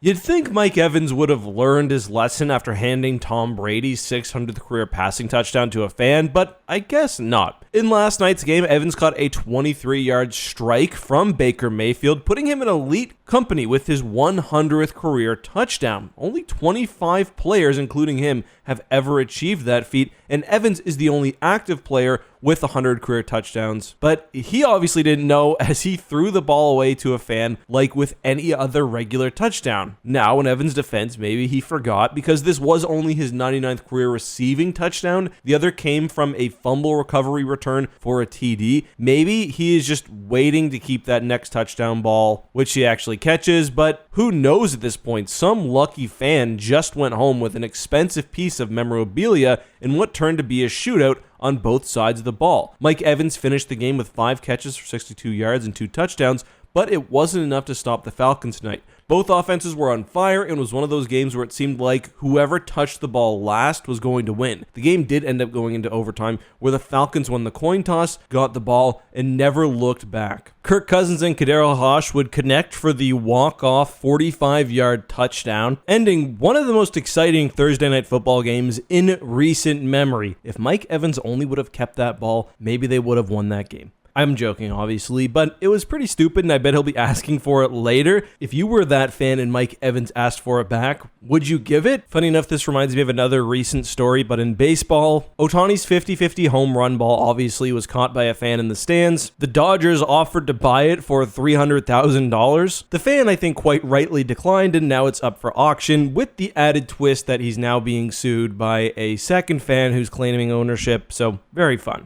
You'd think Mike Evans would have learned his lesson after handing Tom Brady's 600th career passing touchdown to a fan, but I guess not. In last night's game, Evans caught a 23-yard strike from Baker Mayfield, putting him in elite company with his 100th career touchdown. Only 25 players, including him, have ever achieved that feat, and Evans is the only active player with 100 career touchdowns. But he obviously didn't know, as he threw the ball away to a fan like with any other regular touchdown. Now, in Evans' defense, maybe he forgot, because this was only his 99th career receiving touchdown. The other came from a fumble recovery return for a TD. Maybe he is just waiting to keep that next touchdown ball, which he actually catches, but who knows at this point? Some lucky fan just went home with an expensive piece of memorabilia in what turned to be a shootout on both sides of the ball. Mike Evans finished the game with 5 catches for 62 yards and 2 touchdowns, but it wasn't enough to stop the Falcons tonight. Both offenses were on fire, and it was one of those games where it seemed like whoever touched the ball last was going to win. The game did end up going into overtime, where the Falcons won the coin toss, got the ball, and never looked back. Kirk Cousins and Kadarius Hosh would connect for the walk-off 45-yard touchdown, ending one of the most exciting Thursday night football games in recent memory. If Mike Evans only would have kept that ball, maybe they would have won that game. I'm joking, obviously, but it was pretty stupid, and I bet he'll be asking for it later. If you were that fan and Mike Evans asked for it back, would you give it? Funny enough, this reminds me of another recent story, but in baseball, Ohtani's 50-50 home run ball obviously was caught by a fan in the stands. The Dodgers offered to buy it for $300,000. The fan, I think, quite rightly declined, and now it's up for auction, with the added twist that he's now being sued by a second fan who's claiming ownership, so very fun.